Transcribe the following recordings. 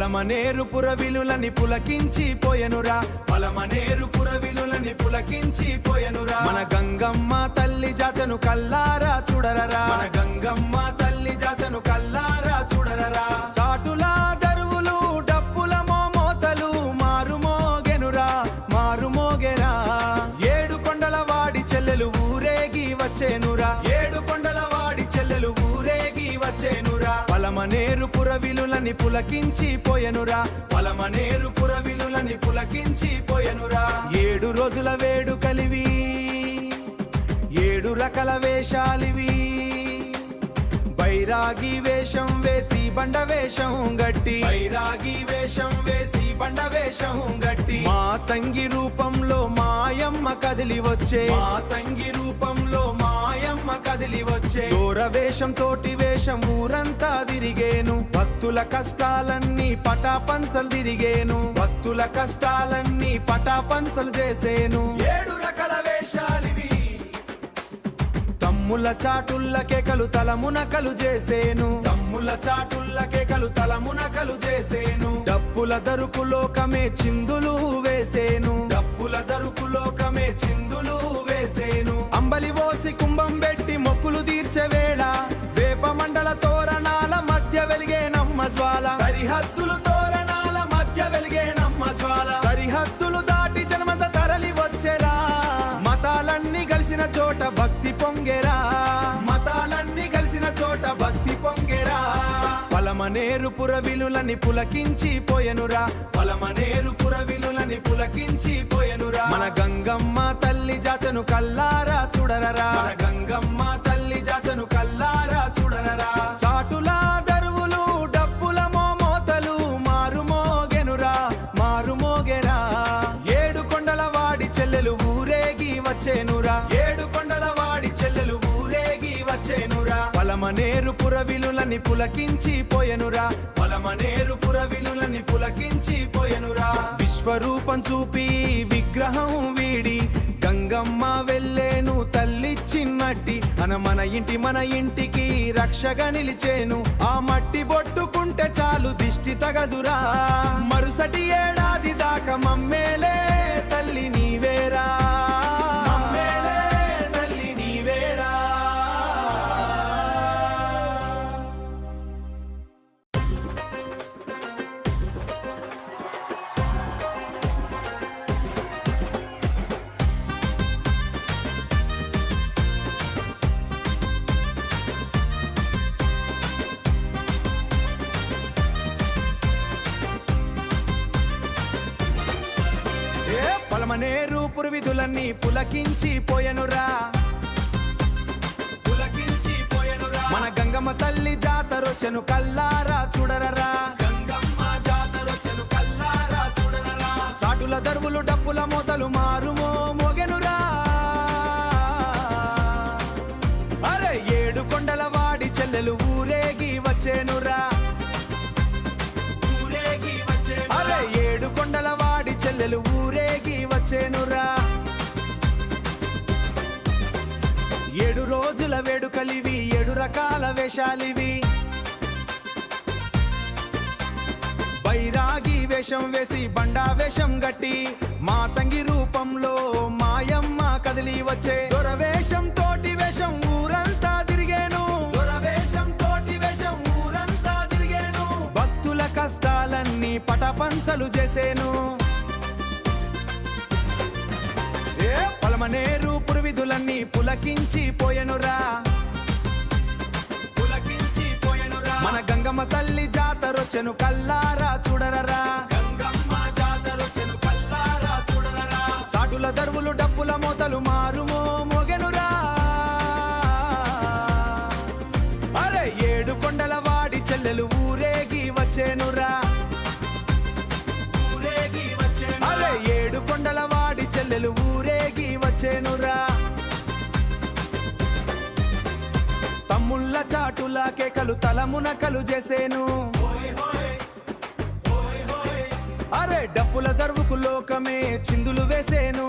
పలమనేరు పురవిలులని పులకించి పోయెనురా, పలమనేరు పురవిలులని పులకించి పోయెనురా. మన గంగమ్మ తల్లి జాతను కల్లారా చూడరరా, మన గంగమ్మ తల్లి జాతను కల్లారా చూడరరా. చాటులా దరువులు డప్పుల మోతలు మారుమోగెనురా, మారుమోగెరా. ఏడు కొండల వాడి చెల్లెలు ఊరేగి వచ్చేనురా, ఏడు కొండల వాడి చెల్లెలు ఊరేగి వచ్చేనురా. పలమనేరు పురవిలులని పులకించి పోయెనురా, పలమనేరు పురవిలులని పులకించి పోయెనురా. 7 రోజుల వేడుకలివి, 7 రకాల వేషాలివి. బైరాగి వేషం వేసి బండ వేషం గట్టి, బైరాగి వేషం వేసి బండ వేషం గట్టి. మా తంగి రూపంలో మాయమ్మ కదిలి వచ్చే, మా తంగి రూపంలో మాయమ్మ కదిలి వచ్చే. దూర వేషం తోటి వేషం ఊరంతా తిరిగేను, భక్తుల కష్టాలన్నీ పటాపంచలు తిరిగేను, భక్తుల కష్టాలన్నీ పటాపంచలు చేసేను. 7 రకాల వేషాలివి. తమ్ముల చాటుల్ల కేకలు తలమునకలు చేసేను, తమ్ముల చాటుల్ల కేకలు తలమునకలు చేసేను. డప్పుల దరుకు లోకమే చిందులు వేసేను, డప్పుల దరుకు లోకమే చిందులు వేసేను. అంబలి ఓసి కుంభం పెట్టి మొక్కులు తీర్చే వేళ వేప మండల తోరణాల మధ్య వెలిగే నమ్మ జ్వాల, సరిహద్దులు తోరణాల మధ్య వెలిగే నమ్మ జ్వాల. సరిహద్దులు దాటి జనమత తరలి వచ్చేరా, మతాలన్నీ కలిసిన చోట భక్తి పొంగెరా, మతాలన్నీ కలిసిన చోట భక్తి పొంగెరా. పలమనేరు పురవిలులని పులకించి పోయెనురా, పలమనేరు పురవిలులని పులకించి పోయెనురా. మన గంగమ్మ తల్లి జాతను కల్లారా చూడరరా, మన గంగమ్మ తల్లి జాతను కల్లారా చూడరరా. చాటులా దరువులు డప్పుల మోతలు మారుమోగెనురా, మారుమోగెరా. 7 కొండల వాడి చెల్లెలు ఊరేగి వచ్చేనురా, 7 కొండల వాడి చెల్లెలు ఊరేగి వచ్చేనురా. పలమనేరు పురవిలులని పులకించి పోయెనురా, పలమనేరు పురవిలులని పులకించి పోయెనురా. విశ్వరూపం చూపి విగ్రహం వీడి గంగమ్మ వెళ్ళేను తల్లిచ్చిన్నట్టి. మన ఇంటికి రక్షగా నిలిచేను, ఆ మట్టి బొట్టుకుంటే చాలు దిష్టి తగదురా. మరుసటి ఏడాది దాకా మమ్మేలే తల్లి నీవేరా, మమ్మేలే తల్లి నీవేరా. పలమనేరు పురవిధులన్నీ పులకించి పోయెనురా, పులకించి పోయెనురా. మన గంగమ్మ తల్లి జాతరొచ్చెను కల్లారా చూడరరా, గంగమ్మ జాతరొచ్చెను కల్లారా చూడరరా. చాటుల దరువులు డప్పుల మోతలు మారుమోగెనురా. అరే 7 కొండల వాడి చెల్లెలు ఊరేగి వచ్చేనురా, ఊరేగి వచ్చేను. అరే 7 కొండల వాడి చెల్లెలు ఊరేగి వచ్చేనురా. 7 రోజుల వేడుకలివి, 7 రకాల వేషాలివి. బైరాగి వేషం వేసి బండా వేషం గట్టి, మా తంగి రూపంలో మాయమ్మ కదిలి వచ్చే. దొరవేషం తోటి వేషం ఊరంతా తిరిగేను, దొరవేషం తోటి వేషం ఊరంతా తిరిగేను. భక్తుల కష్టాలన్నీ పటపంచలు చేసేను. పలమనేరు పురవిధులన్నీ పులకించి పోయెనురా, పులకించి పోయెనురా. మన గంగమ్మ తల్లి జాతరొచ్చెను కల్లారా చూడరరా, గంగమ్మ జాతరొచ్చెను కల్లారా చూడరరా. చాటుల దరువులు డప్పుల మోతలు మారుమోగెనురా. అరే 7 కొండల వాడి చెల్లెలు ఊరేగి వచ్చేనురా, ఊరేగి వచ్చేను. అరే 7 కొండల వాడి చెల్లెలు ఊరేగి వచ్చేనురా. తమ్ముళ్ళ చాటుల కేకలు తలమునకలు చేసేను, అరే డప్పుల దరువుకు లోకమే చిందులు వేసేను,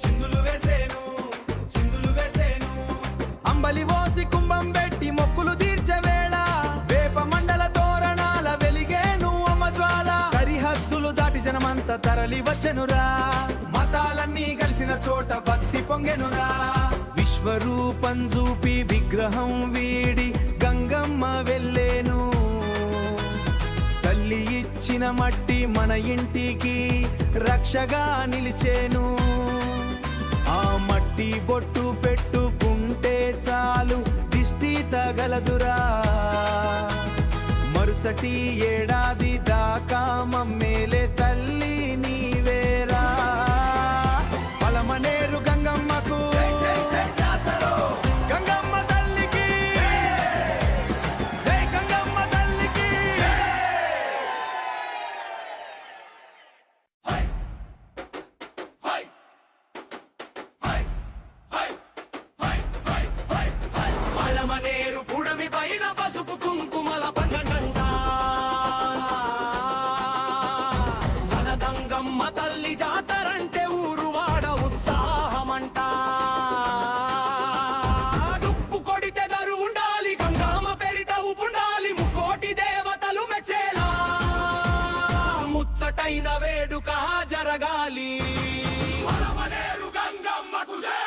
చిందులు వేసేను, చిందులు వేసేను. అంబలి ఓసి కుంభం పెట్టి మొక్కులు తీర్చే వేళ వేప మండల తోరణాల వెలిగేను అమ్మ జ్వాల. తరలి వచ్చెనురా మతాలన్నీ కలిసిన చోట భక్తి పొంగెనురా విశ్వరూపం చూపి విగ్రహం వీడి గంగమ్మ వెళ్ళేను తల్లి ఇచ్చిన మట్టి మన ఇంటికి రక్షగా నిలిచేను ఆ మట్టి బొట్టు పెట్టుకుంటే చాలు దిష్టి తగలదురా మరుసటి ఏడాది దాకా మమ్మేలే తల్లి నీవేరా పలమనేరు గంగమ్మకు గంగమ్మ తల్లికి జై గంగమ్మ తల్లికి పలమనేరు పుడమి పైన పసుపు కుంకుమల పండగంట మన గంగమ్మ తల్లి జాతరంటే ఊరు వాడ ఉత్సాహమంట డుప్పు కొడితే దరు ఉండాలి గంగమ్మ పెరిట ఉండాలి ముక్కోటి దేవతలు మెచ్చేలా ముచ్చటైన వేడుక జరగాలి పలమనేరు గంగమ్మకు జై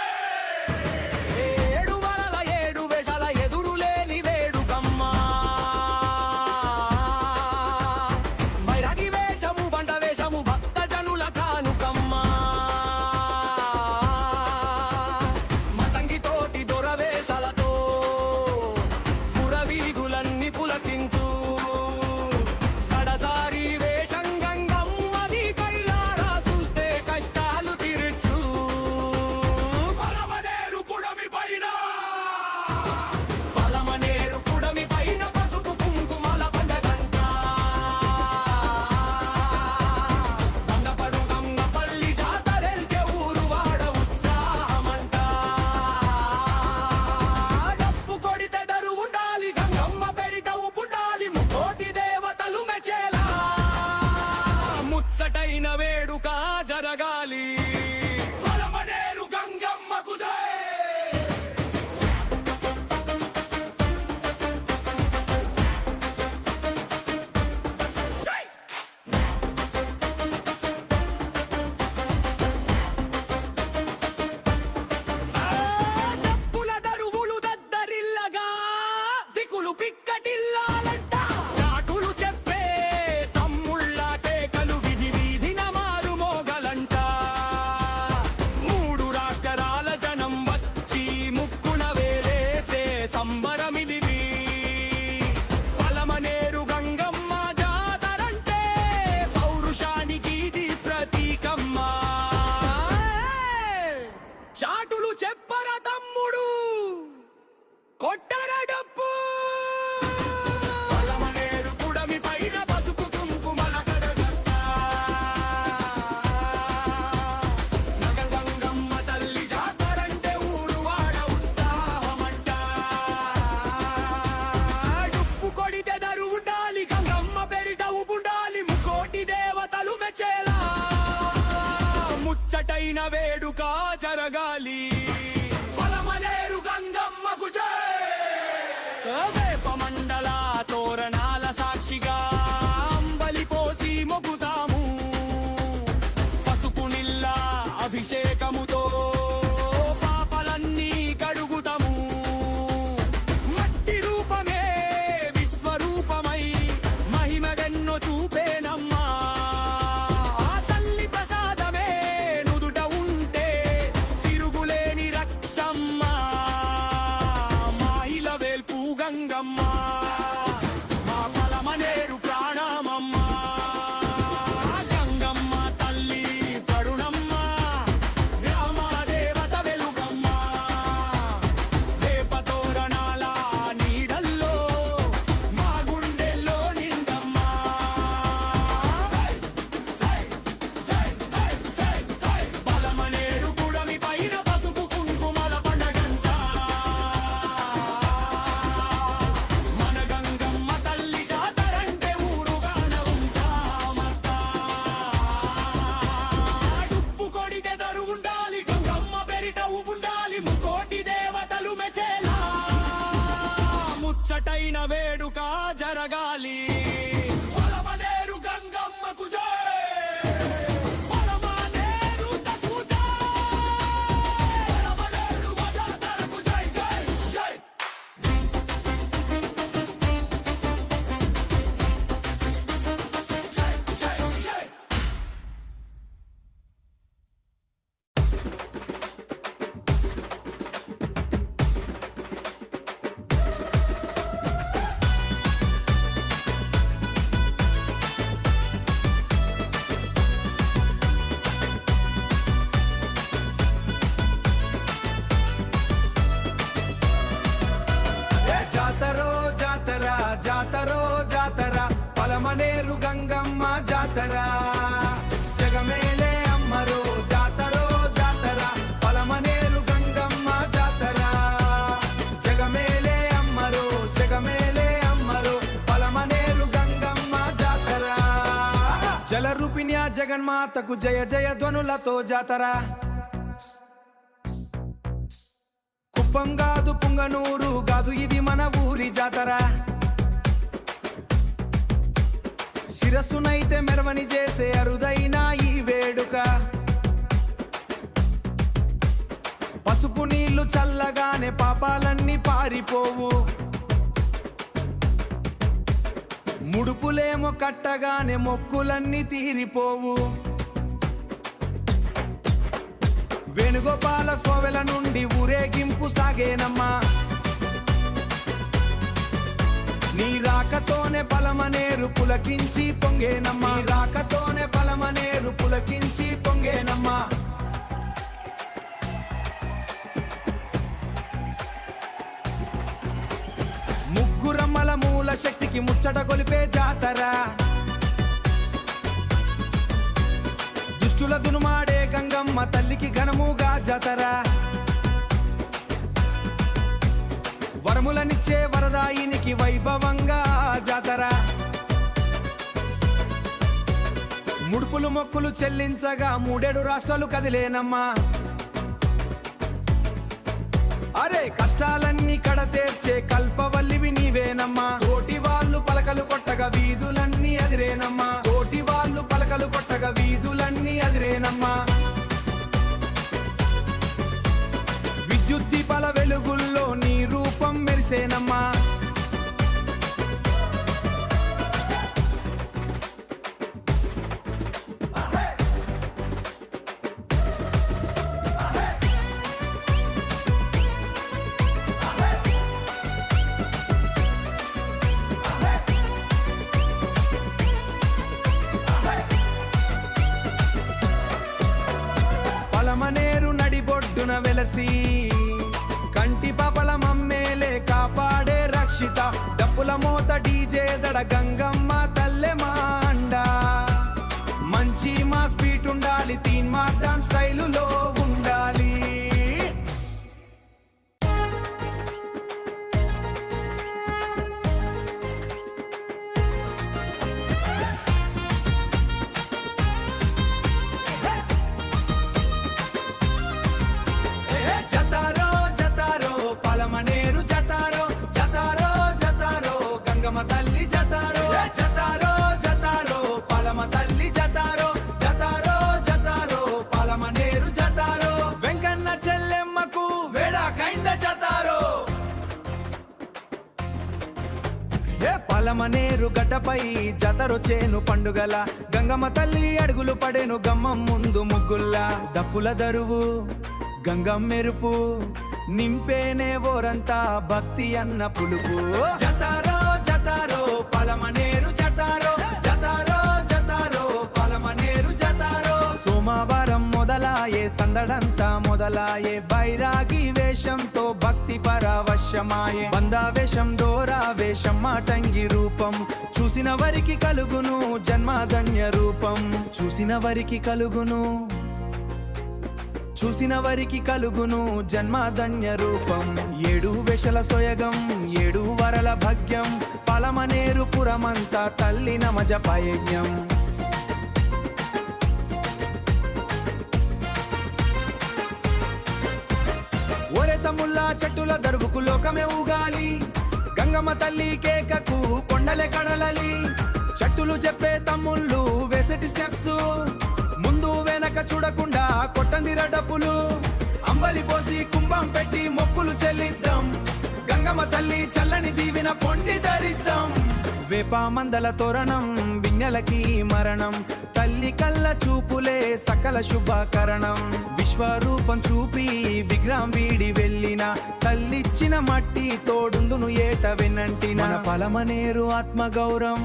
వేడుక జరగాలి పలమనేరు గంగమ్మకు జై డప్పుల దరువులు దద్దరిల్లగా దిక్కులు పిక్కటిల్లాలంట చాటులు చెప్పే తమ్ముళ్ళ కేకలు విధి వీధిన మారుమోగలంట మూడు రాష్ట్రాల జనం వచ్చి ముక్కున వేలేసే సంబరమిది పలమనేరు గంగమ్మ జాతరంటే పౌరుషానికి ఇది ప్రతీకమ్మ చాటులు చెప్పర తమ్ముడు కొట్టర డప్పు పలమనేరు పుడమి పైన పసుపు కుంకుమల కడగంట నగ గంగమ్మ తల్లి జాతరంటే ఊరు వాడ ఉత్సాహమంట డుప్పు కొడితే దరు ఉండాలి గంగమ్మ పెరిట ఉండాలి ముక్కోటి దేవతలు మెచ్చేలా ముచ్చటైన వేడుక జరగాలి పలమనేరు గంగమ్మకు జై వేప మండల తోరణాల సాక్షిగా అంబలి పోసి మొక్కుతాము పసుపు నిల్ల అభిషేకముతో పాపలన్నీ కడుగుతాము మట్టి రూపమే విశ్వరూపమై మహిమగెన్నో చూపేనమ్మా ఆ తల్లి ప్రసాదమే నుదుట ఉంటే తిరుగులేని రక్షమ్మ మాయిల వేల్పు గంగమ్మ మా పలమనేరు ప్రాణమమ్మ గంగమ్మ తల్లి కరుణమ్మ గ్రామ దేవత వెలుగమ్మ వేప తోరణాల నీడల్లో మా గుండెల్లో నిండమ్మ పలమనేరు పుడమి పైన పసుపు కుంకుమల పండగంట మన గంగమ్మ తల్లి జాతరంటే ఊరుగాన ఉంటామక్క డుప్పు కొడితే దరు ఉండాలి గంగమ్మ పెరిట ఉండాలి ముక్కోటి దేవతలు మెచ్చేలా ముచ్చటైన వేడుక జరగాలి పలమనేరు గంగమ్మకు జై జాతర జగమేలే అమ్మరో జాతరో జాతర పలమనేరు గంగమ్మ జాతర జగమేలే అమ్మరో జగమేలే అమ్మరో పలమనేరు గంగమ్మ జాతర జలరూపిణ్య జగన్మాతకు జయ జయ ధ్వనులతో జాతర కుప్పం గాదు పుంగనూరు గాదు ఇది మన ఊరి జాతర శిరస్సునైతే మెరవని చేసే అరుదైన ఈ వేడుక పసుపు నీళ్లు చల్లగానే పాపాలన్నీ పారిపోవు ముడుపులేమో కట్టగానే మొక్కులన్నీ తీరిపోవు వేణుగోపాల స్వామిల నుండి ఊరేగింపు సాగేనమ్మా నీ రాకతోనే పలమనేరు పులకించి పొంగేనమ్మా రాకతోనే పలమనేరు పులకించి పొంగేనమ్మా ముగ్గురమ్మల మూల శక్తికి ముచ్చట గొలిపే జాతర దుష్టుల దునుమాడే గంగమ్మ తల్లికి ఘనముగా జాతర వరములనిచ్చే వరదాయినికి వైభవంగా జాతర ముడుపులు మొక్కులు చెల్లించగా 3 రాష్ట్రాలు కదిలేనమ్మా అరే కష్టాలన్నీ కడతేర్చే కల్పవల్లివి నీవేనమ్మా తోటి వాళ్ళు పలకలు కొట్టగా వీధులన్నీ అదిరేనమ్మా తోటి వాళ్ళు పలకలు కొట్టగా వీధులన్నీ అదిరేనమ్మా విద్యుత్ దీపాల వెలుగుల్లో నీ రూపం మెరిసేనమ్మా పలమనేరు నడిబొడ్డున వెలసి కంటి పాపల మమ్మేలే కాపాడే రక్షిత డప్పుల మోత డీజే దడ గంగమ్మ తల్లె మాండ మంచి మా స్పీట్ ఉండాలి తీన్ మార్ డాన్స్ స్టైలులో ఉండాలి జతారో జతారో పలమనేరు జతారో జతారో జతారో గంగమ్మ తల్లి జతారో జతారో జతారో పలమ తల్లి జతారో జతారో జతారో పలమనేరు జతారో వెంకన్న చెల్లెమ్మకు వేళకైంద జతారో ఏ పలమనేరు గడ్డపై జతరు చేను పండుగల గంగమ్మ తల్లి అడుగులు పడేను గమ్మం ముందు ముగ్గుల్లా దప్పుల దరువు గంగం మెరుపు నింపేనే ఓరంతా భక్తి అన్న పులుపు జతారో జతారో పలమనేరు జతారో జతారో జతారో పలమనేరు జతారో సోమవారం మొదలాయే సందడంతా మొదలాయే బైరాగి వేషంతో భక్తి పరవశమాయే బందావేషం దోరావేషం మాటంగి రూపం చూసిన వరికి కలుగును జన్మధన్య రూపం చూసిన వరికి కలుగును జన్మధన్య రూపం 7 వేషల సోయగం 7 వరల భాగ్యం పలమనేరు పురమంతా తల్లి నమజ పయజ్ఞం ఒరే తమ్ముళ్ళ చెట్టుల దరువుకు లోకమే ఊగాలి గంగమ్మ తల్లి కేకకు కొండలే కడలలి చెట్టులు చెప్పే తమ్ముళ్ళు వేసటి స్టెప్స్ ముందు వెనక చూడకుండా కొట్టందిర డప్పులు అంబలి పోసి కుంభం పెట్టి మొక్కులు చెల్లిద్దాం గంగమ్మ తల్లి చల్లని దీవిన పొండి ధరిద్దాం వేప మందల తోరణం విజ్ఞలకి మరణం తల్లి కళ్ళ చూపులే సకల శుభకరణం విశ్వరూపం చూపి విగ్రహం వీడి వెళ్ళిన తల్లిచ్చిన మట్టి తోడుందును ఏట వెన్నంటిన మన పలమనేరు ఆత్మగౌరం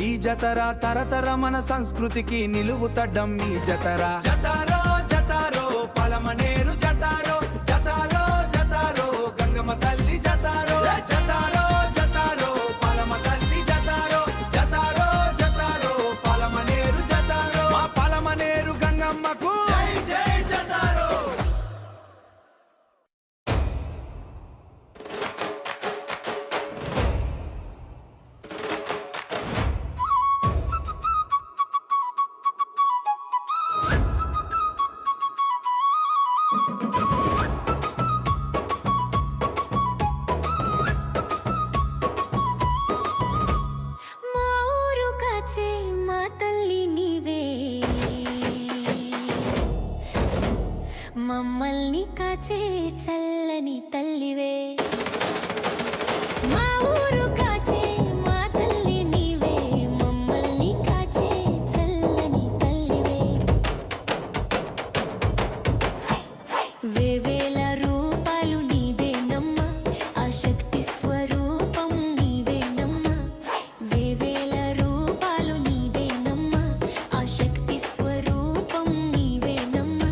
ఈ జతర తరతర మన సంస్కృతికి నిలువుతడ్డం ఈ జతర జతారో జతారో పలమనేరు జతారో జతారో జతారో గంగమ్మ తల్లి జతారో జతారో జతారో పలమ తల్లి జతారో జతారో జతారో పలమనేరు చల్లని తల్లివే మా ఊరు కాచే మా తల్లి నీవే మమ్మల్ని కాచే చల్లని తల్లివే వేవేల రూపాలు నీదేనమ్మా ఆ శక్తి స్వరూపం నీవేనమ్మా వేవేల రూపాలు నీదేనమ్మా ఆ శక్తి స్వరూపం నీవేనమ్మా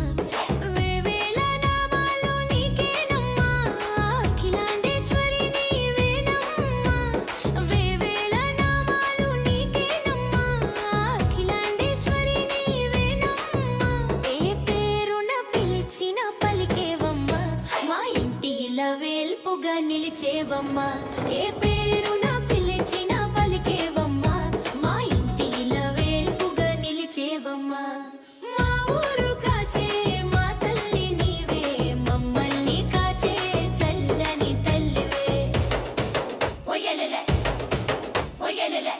వేవేల నామాలు నీకేనమ్మా అఖిలాండేశ్వరి నీవేనమ్మా వేవేల నామాలు నీకేనమ్మా అఖిలాండేశ్వరి నీవేనమ్మా ఏ పేరున పిలిచిన పలికేవమ్మా మా ఇంటి ఇలా వేల్పుగా నిలిచేవమ్మా ఏ పేరున పిలిచిన పలికేవమ్మా మా ఇంటి ఇలా వేల్పుగా నిలిచేవమ్మా మా ఊరు కాచే మా తల్లి నీవే మమ్మల్ని కాచే చల్లని తల్లివే ఒయ్యలెలే ఒయ్యలెలే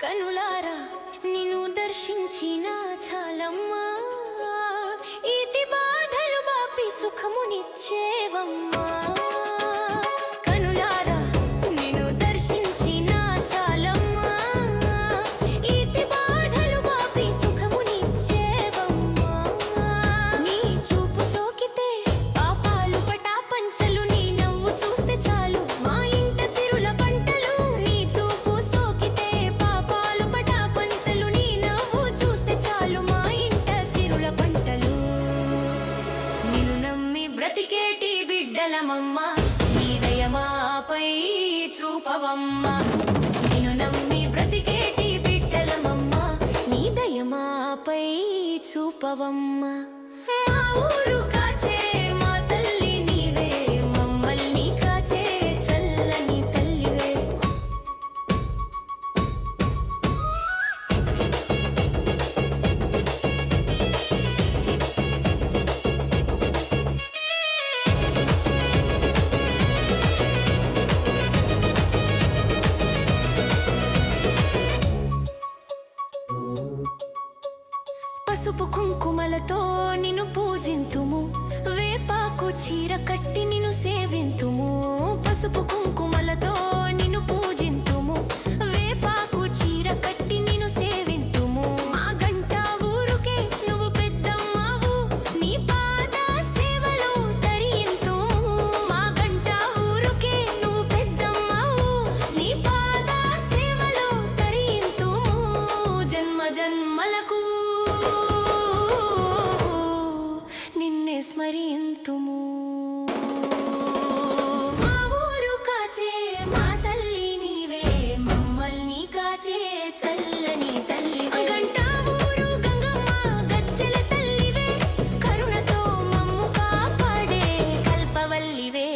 కనులారా నిన్ను దర్శించిన చాలమ్మా ఈతి బాధలు బాపి సుఖమునిచ్చేవమ్మా కనులారా నిన్ను దర్శించిన చాలమ్మా ఈతి బాధలు బాపి సుఖమునిచ్చేవమ్మా నీ చూపు సోకితే పాపాలు పటాపంచలు నీ నవ్వు చూస్తే చాలు మా ఇంట సిరుల పంటలు నీ చూపు సోకితే పాపాలు పటాపంచలు నీ నవ్వు చూస్తే చాలు మా ఇంట సిరుల పంటలు నిన్ను నమ్మి బ్రతికేటి బిడ్డలమమ్మా నీ దయమాపై చూపవమ్మా నిన్ను నమ్మి బ్రతికేటి బిడ్డలమమ్మా నీ దయమాపై చూపవమ్మా మా ఊరు కాచే మా తల్లి నీవే మమ్మల్ని కాచే చల్లని తల్లివే పసుపు కుంకుమలతో నిన్ను పూజింతుము వేపాకు చీర కట్టి నిన్ను సేవింతుము పసుపు కుంకుమలతో నిన్ను పూజింతుము వేపాకు చీర కట్టి నిన్ను సేవింతుము మా గంట ఊరుకే నువ్వు పెద్దమ్మావు నీ పాద సేవలో తరింతుము మా గంట ఊరుకే నువ్వు పెద్దమ్మావు నీ పాద సేవలో తరింతుము జన్మ జన్మలకు నిన్నే స్మరింతుము మా ఊరు కాచే మా తల్లి నీవే మమ్మల్ని కాచే చల్లని తల్లి గంట ఊరు గంగమ్మ గజ్జల తల్లివే కరుణతో మమ్ము కాపాడే కల్పవల్లివే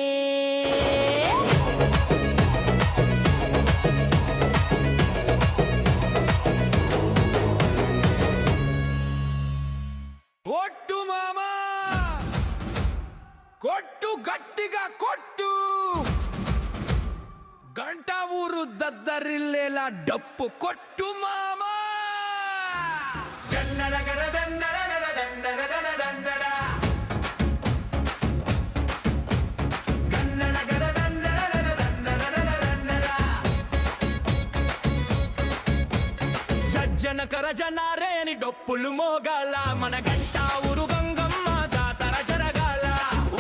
కొట్టు మామా కొట్టు గట్టిగా కొట్టు గంట ఊరు దద్దరిల్లేలా డప్పు కొట్టు మామా జన్నరగర దండరగర దండరగర దండర గన్నరగర దండరగర దండరగర దండర జజ్జనకర జనారే అని డొప్పులు మోగాల మన గంట ఊరు గంగమ్మ జాతర జరగాల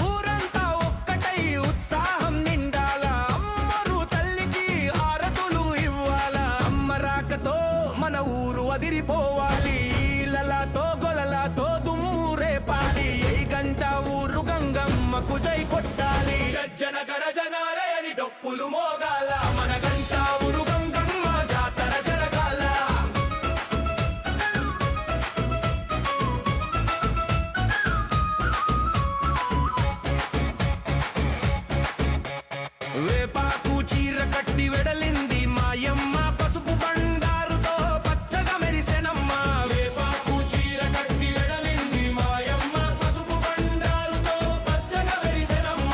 ఊరంతా ఒక్కటై ఉత్సాహం నిండాల అమ్మరు తల్లికి హారతులు ఇవ్వాల అమ్మ రాకతో మన ఊరు అదిరిపోవాలి ఈలలతో గొలలతో దుమ్ము రేపాలి ఈ గంట ఊరు గంగమ్మకు జై కొట్టాలి జజ్జనకర జనారే అని డొప్పులు మోగాల మన గంట ఊరు గంగమ్మ జాతర జరగాల వేపాకు చీర కట్టి వెడలింది మాయమ్మ పసుపు బండారుతో పచ్చగా మెరిసెనమ్మ వేపాకు చీర కట్టి వెడలింది మాయమ్మ పసుపు బండారుతో పచ్చగా మెరిసెనమ్మ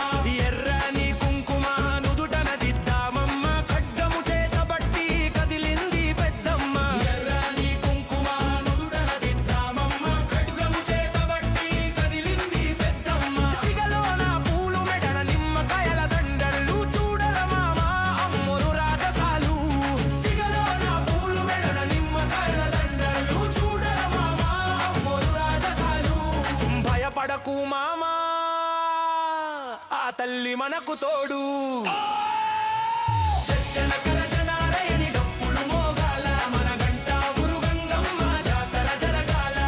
మామా ఆ తల్లి మనకు తోడు జనకర జనాలయని డప్పులు మోగాల మన గంట ఊరుగంగమ్మ జాతర జరగాల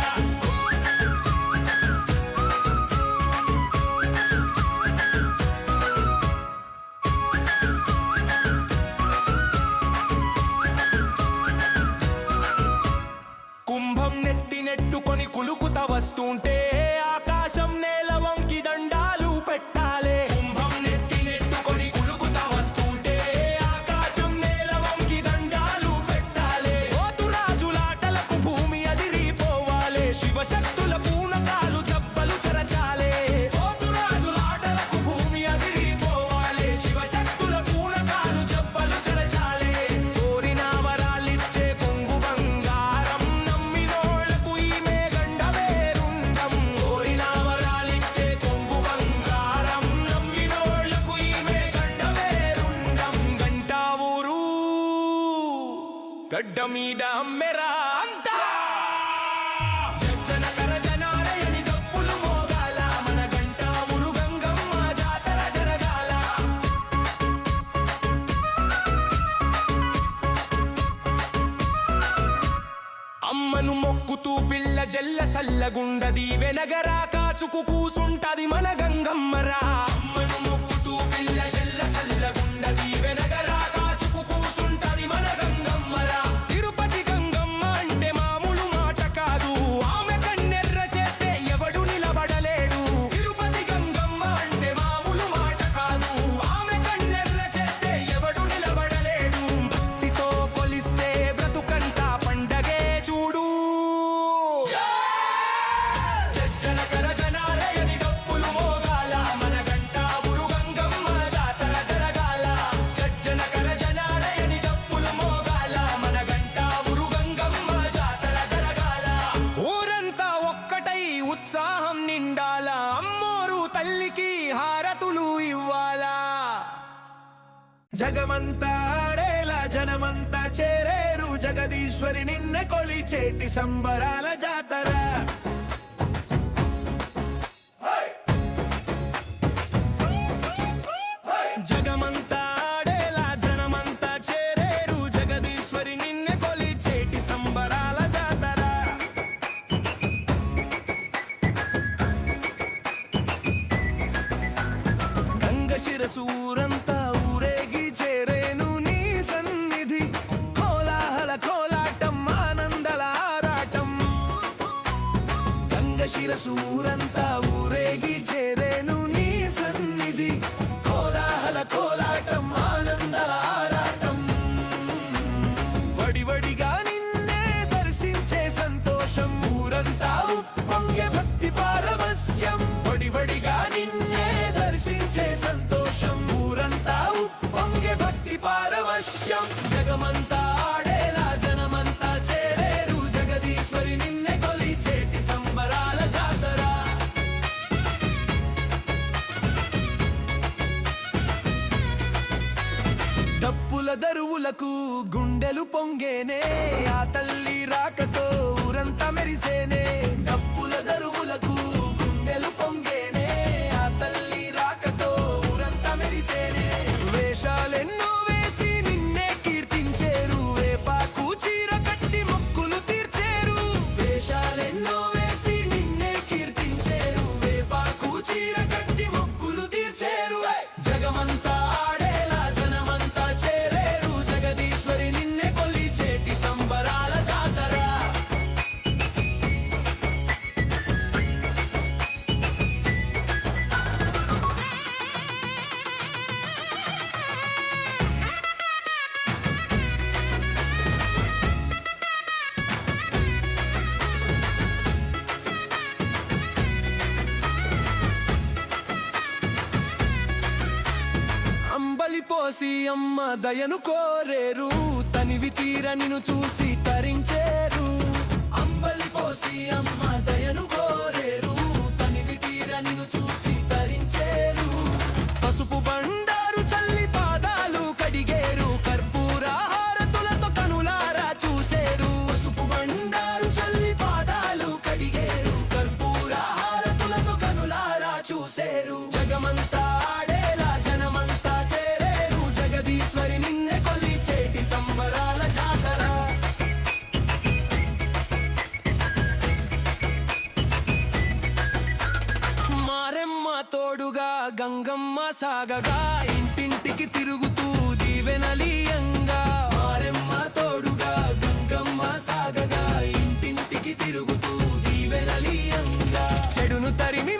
కుంభం నెత్తి నెట్టుకొని కులుకుత వస్తుంటే ఆకాశం నేల వంకి దండాలు పెట్టాలే కుంభం నెత్తి నెట్టుకొని కులుకుత వస్తుంటే ఆకాశం నేల వంకి దండాలు పెట్టాలే పోతురాజులాటలకు భూమి అదిరిపోవాలే శివశక్తుల పూనకాలు జబ్బలు చెరచాలే పోతురాజులాటలకు భూమి అదిరిపోవాలే శివశక్తుల పూనకాలు జబ్బలు చెరచాలే కోరిన వరాలిచ్చే కొంగు బంగారం నమ్మినోళ్లకు ఈమె గండ వేరుండం కోరిన వరాలిచ్చే కొంగు బంగారం నమ్మినోళ్లకు ఈమె గండ వేరుండం గంట ఊరు గడ్డ మీద అమ్మెరా అంతా జనకర జనాలయని డప్పులు మోగాల మన గంట ఊరు గంగమ్మ జాతర జరగాల అమ్మను మొక్కుతూ పిల్ల జల్ల సల్లగుండది వెనగరా కాచుకు కూసుంటది మన గంగమ్మరా అమ్మను మొక్కుతూ పిల్ల జల్ల సల్లగుండది వెనగరా కాచుకు కూసుంటది మన గంగమ్మరా తిరుపతి గంగమ్మ అంటే మామూలు మాట కాదు ఆమె కన్నెర్ర చేస్తే ఎవడు నిలబడలేడు తిరుపతి గంగమ్మ అంటే మామూలు మాట కాదు ఆమె కన్నెర్ర చేస్తే ఎవడు నిలబడలేడు భక్తితో కొలిస్తే బ్రతుకంతా పండగే చూడు జనకర జనాలయని డప్పులు మోగాల మన గంట ఊరు గంగమ్మ జాతర జరగాల జనకర జనాలయని డప్పులు మోగాల మన గంట ఊరు గంగమ్మ జాతర జరగాల ఊరంతా ఒక్కటై ఉత్సాహం నిండాల అమ్మోరు తల్లికి హారతులు ఇవ్వాలా జగమంతా ఆడేలా జనమంతా చేరేరు జగదీశ్వరి నిన్న కొలిచేటి సంబరాల జాతర జగమంతా ఆడేలా జనమంతా చేరేరు జగదీశ్వరి నిన్న కొలిచేటి సంబరాల జాతర గంగ శిరసు ఊరంతా ఊరేగి చేరేను నీ సన్నిధి కోలాహల కోలాటం ఆనందల ఆరాటం గంగ శిరసు ఊరంతా ఊరేగి చేరేను నీ సన్నిధి కోలాహల కోలాటం ఆనందల ఆరాటం వడివడిగా నిన్నే దర్శించే సంతోషం ఊరంతా ఉప్పొంగే భక్తి పారవస్యం వడివడిగా నిన్నే దర్శించే సంతోషం ఊరంతా ఉప్పొంగే భక్తి పారవస్యం జగమంతా ఆడేలా జనమంతా చేరేరు జగదీశ్వరి నిన్నే కొలిచేటి సంబరాల జాతర డప్పుల దరువులకు గుండెలు పొంగేనే ఆ తల్లి రాకతో ఊరంతా మెరిసేనే డప్పుల దరువులకు గుండెలు పొంగేనే ఆ తల్లి రాకతో ఊరంతా మెరిసేనే వేషాలెన్నో వేసి నిన్నే కీర్తించేరు వేపాకు చీర కట్టి మొక్కులు తీర్చేరు వేషాలెన్నో వేసి నిన్నే కీర్తించేరు వేపాకు చీర కట్టి మొక్కులు తీర్చేరు జగమంతా ఆడేలా జనమంతా చేరేరు జగదీశ్వరి నిన్నే కొలిచేటి సంబరాల జాతర అంబలి పోసి అమ్మ దయను కోరేరు తనివి తీర నిన్ను చూసి తరించేరు అంబలి పోసి అమ్మ దయను కోరేరు తనివి తీర నిన్ను చూసి తరించేరు పసుపు బండారు చల్లి పాదాలు కడిగేరు కర్పూర హారతులతో కనులారా చూసేరు పసుపు బండారు చల్లి పాదాలు కడిగేరు కర్పూర హారతులతో కనులారా సాగగా ఇంటింటికి తిరుగుతూ దీవెనలీయంగా మారెమ్మ తోడుగా గంగమ్మ సాగగా ఇంటింటికి తిరుగుతూ దీవెనలీయంగా చెడును తరిమి